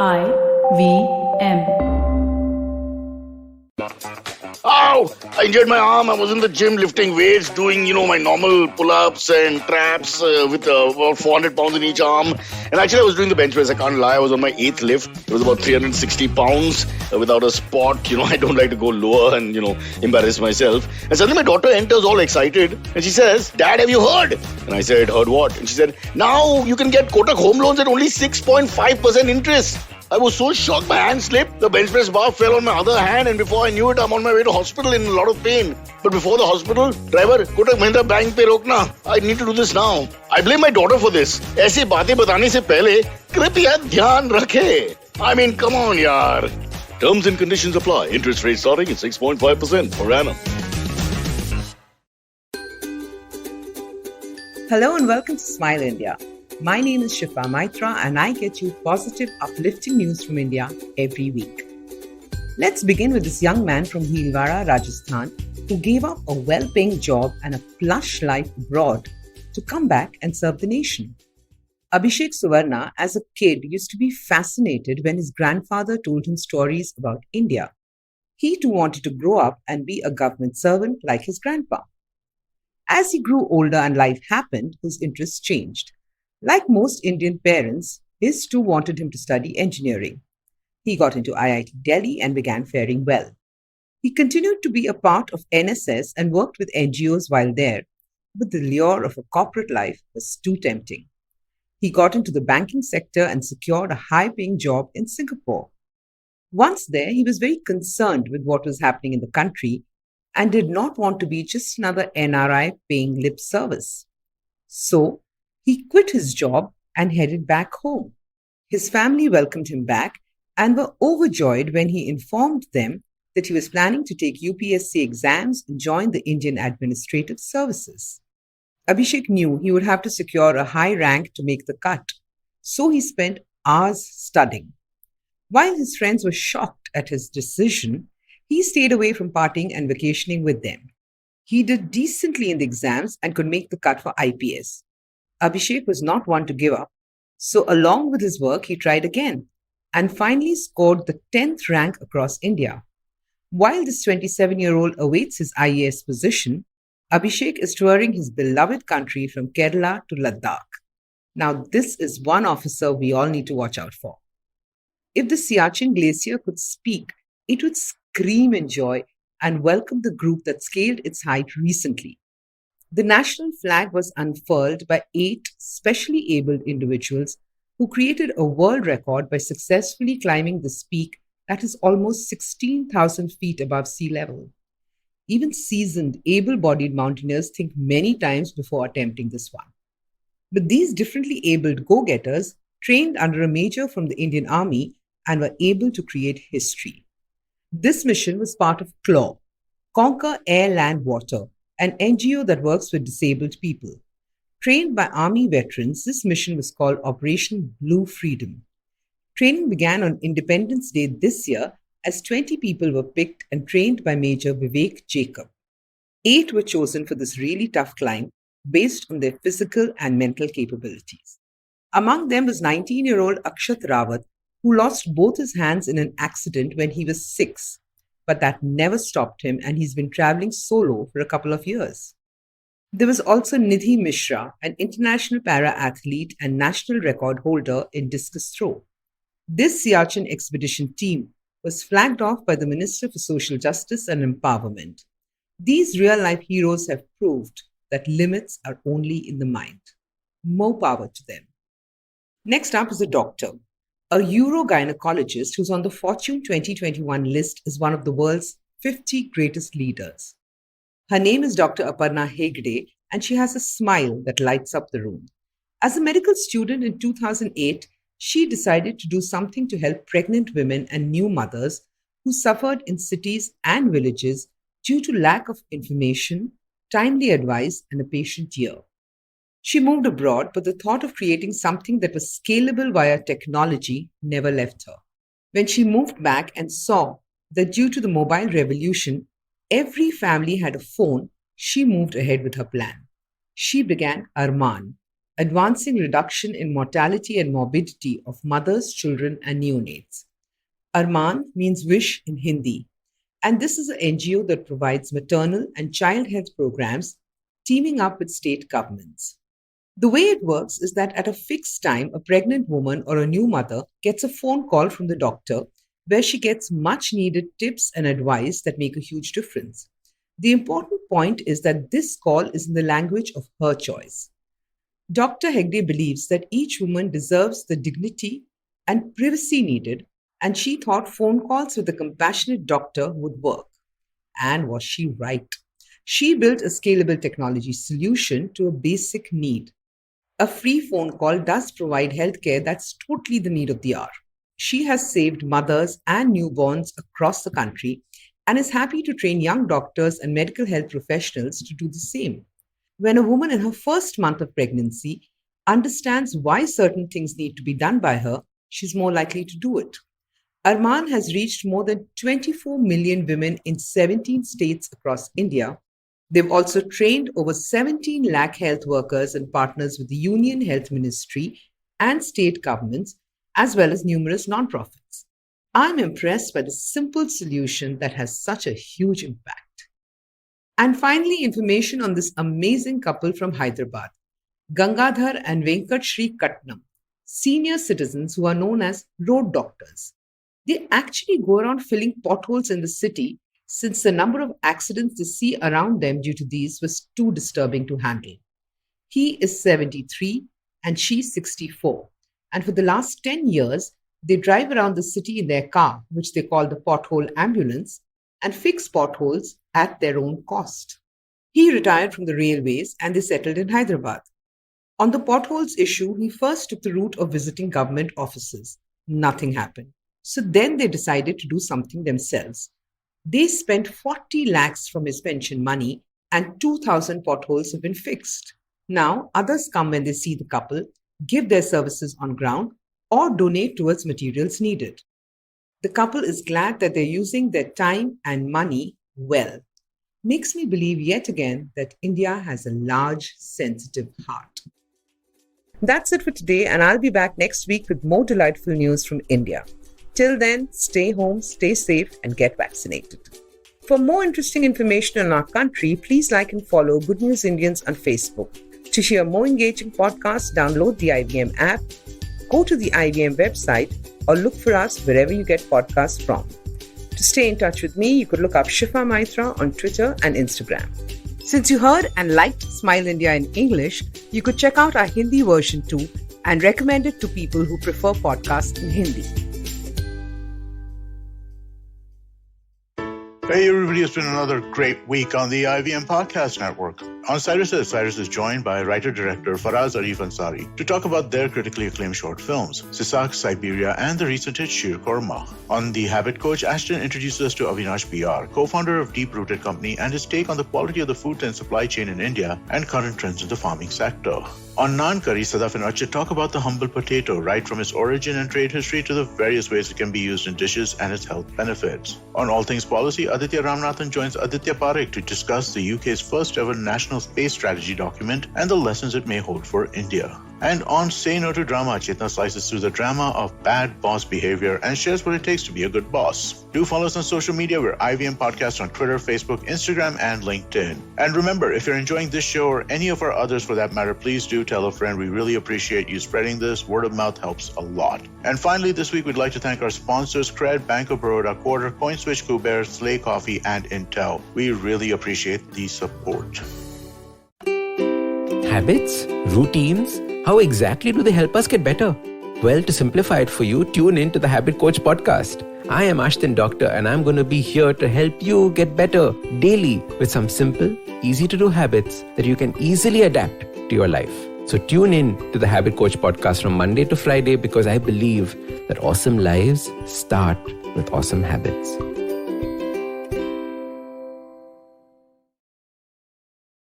IVM. Ow! I injured my arm. I was in the gym lifting weights, doing, my normal pull-ups and traps with about 400 pounds in each arm. And actually, I was doing the bench press. I can't lie. I was on my eighth lift. It was about 360 pounds without a spot. I don't like to go lower and, embarrass myself. And suddenly my daughter enters all excited and she says, "Dad, have you heard?" And I said, "Heard what?" And she said, "Now you can get Kotak home loans at only 6.5% interest." I was so shocked, my hand slipped, the bench press bar fell on my other hand, and before I knew it, I'm on my way to hospital in a lot of pain. But before the hospital, driver, Kotak Mahindra Bank pe rokna. I need to do this now. I blame my daughter for this. ऐसी बातें बताने से पहले कृपया ध्यान रखे. I mean, come on, yaar. Terms and conditions apply. Interest rate starting at 6.5% per annum. Hello and welcome to Smile India. My name is Shifa and I get you positive, uplifting news from India every week. Let's begin with this young man from Bhilwara, Rajasthan, who gave up a well-paying job and a plush life abroad to come back and serve the nation. Abhishek Suvarna, as a kid, used to be fascinated when his grandfather told him stories about India. He too wanted to grow up and be a government servant like his grandpa. As he grew older and life happened, his interests changed. Like most Indian parents, his too wanted him to study engineering. He got into IIT Delhi and began faring well. He continued to be a part of NSS and worked with NGOs while there, but the lure of a corporate life was too tempting. He got into the banking sector and secured a high-paying job in Singapore. Once there, he was very concerned with what was happening in the country and did not want to be just another NRI paying lip service. So, he quit his job and headed back home. His family welcomed him back and were overjoyed when he informed them that he was planning to take UPSC exams and join the Indian Administrative Services. Abhishek knew he would have to secure a high rank to make the cut, so he spent hours studying. While his friends were shocked at his decision, he stayed away from partying and vacationing with them. He did decently in the exams and could make the cut for IPS. Abhishek was not one to give up, so along with his work, he tried again and finally scored the 10th rank across India. While this 27-year-old awaits his IAS position, Abhishek is touring his beloved country from Kerala to Ladakh. Now, this is one officer we all need to watch out for. If the Siachen Glacier could speak, it would scream in joy and welcome the group that scaled its height recently. The national flag was unfurled by 8 specially abled individuals who created a world record by successfully climbing this peak that is almost 16,000 feet above sea level. Even seasoned, able-bodied mountaineers think many times before attempting this one. But these differently abled go-getters trained under a major from the Indian Army and were able to create history. This mission was part of CLAW, Conquer Air, Land, Water, an NGO that works with disabled people. Trained by Army veterans, this mission was called Operation Blue Freedom. Training began on Independence Day this year as 20 people were picked and trained by Major Vivek Jacob. 8 were chosen for this really tough climb based on their physical and mental capabilities. Among them was 19-year-old Akshat Rawat, who lost both his hands in an accident when he was 6. But that never stopped him, and he's been traveling solo for a couple of years. There was also Nidhi Mishra, an international para-athlete and national record holder in discus throw. This Siachen expedition team was flagged off by the Minister for Social Justice and Empowerment. These real-life heroes have proved that limits are only in the mind. More power to them. Next up is a doctor. A urogynecologist who's on the Fortune 2021 list is one of the world's 50 greatest leaders. Her name is Dr. Aparna Hegde, and she has a smile that lights up the room. As a medical student in 2008, she decided to do something to help pregnant women and new mothers who suffered in cities and villages due to lack of information, timely advice, and a patient ear. She moved abroad, but the thought of creating something that was scalable via technology never left her. When she moved back and saw that due to the mobile revolution, every family had a phone, she moved ahead with her plan. She began ARMMAN, advancing reduction in mortality and morbidity of mothers, children, and neonates. ARMMAN means wish in Hindi, and this is an NGO that provides maternal and child health programs teaming up with state governments. The way it works is that at a fixed time, a pregnant woman or a new mother gets a phone call from the doctor where she gets much needed tips and advice that make a huge difference. The important point is that this call is in the language of her choice. Dr. Hegde believes that each woman deserves the dignity and privacy needed, and she thought phone calls with a compassionate doctor would work. And was she right? She built a scalable technology solution to a basic need. A free phone call does provide healthcare that's totally the need of the hour. She has saved mothers and newborns across the country and is happy to train young doctors and medical health professionals to do the same. When a woman in her first month of pregnancy understands why certain things need to be done by her, she's more likely to do it. ARMMAN has reached more than 24 million women in 17 states across India. They've also trained over 17 lakh health workers and partners with the Union Health Ministry and state governments, as well as numerous nonprofits. I'm impressed by the simple solution that has such a huge impact. And finally, information on this amazing couple from Hyderabad, Gangadhar and Venkat Shri Katnam, senior citizens who are known as road doctors. They actually go around filling potholes in the city since the number of accidents they see around them due to these was too disturbing to handle. He is 73 and she's 64. And for the last 10 years, they drive around the city in their car, which they call the pothole ambulance, and fix potholes at their own cost. He retired from the railways and they settled in Hyderabad. On the potholes issue, he first took the route of visiting government offices. Nothing happened. So then they decided to do something themselves. They spent 40 lakhs from his pension money and 2,000 potholes have been fixed. Now, others come when they see the couple, give their services on ground, or donate towards materials needed. The couple is glad that they're using their time and money well. Makes me believe yet again that India has a large, sensitive heart. That's it for today, and I'll be back next week with more delightful news from India. Till then, stay home, stay safe, and get vaccinated. For more interesting information on our country, please like and follow Good News Indians on Facebook. To hear more engaging podcasts, download the IVM app, go to the IVM website, or look for us wherever you get podcasts from. To stay in touch with me, you could look up Shifa Maitra on Twitter and Instagram. Since you heard and liked Smile India in English, you could check out our Hindi version too and recommend it to people who prefer podcasts in Hindi. Hey everybody, it's been another great week on the IVM Podcast Network. On Cyrus is joined by writer-director Faraz Arif Ansari to talk about their critically acclaimed short films, Sisak, Siberia, and the recent hit Shir Korma. On The Habit Coach, Ashton introduces us to Avinash BR, co-founder of Deep Rooted Company, and his take on the quality of the food and supply chain in India and current trends in the farming sector. On Naan Curry, Sadaf and Archit talk about the humble potato, right from its origin and trade history to the various ways it can be used in dishes and its health benefits. On All Things Policy, Aditya Ramanathan joins Aditya Parekh to discuss the UK's first ever national space strategy document and the lessons it may hold for India. And on Say No to Drama, Chetna slices through the drama of bad boss behavior and shares what it takes to be a good boss. Do follow us on social media. We're IVM Podcast on Twitter, Facebook, Instagram, and LinkedIn. And remember, if you're enjoying this show or any of our others for that matter, please do tell a friend. We really appreciate you spreading this. Word of mouth helps a lot. And finally, this week, we'd like to thank our sponsors, Cred, Bank of Baroda, Quarter, CoinSwitch, Kuber, Slay Coffee, and Intel. We really appreciate the support. Habits? Routines? How exactly do they help us get better? Well, to simplify it for you, tune in to the Habit Coach podcast. I am Ashton Doctor and I'm going to be here to help you get better daily with some simple, easy to do habits that you can easily adapt to your life. So tune in to the Habit Coach podcast from Monday to Friday because I believe that awesome lives start with awesome habits.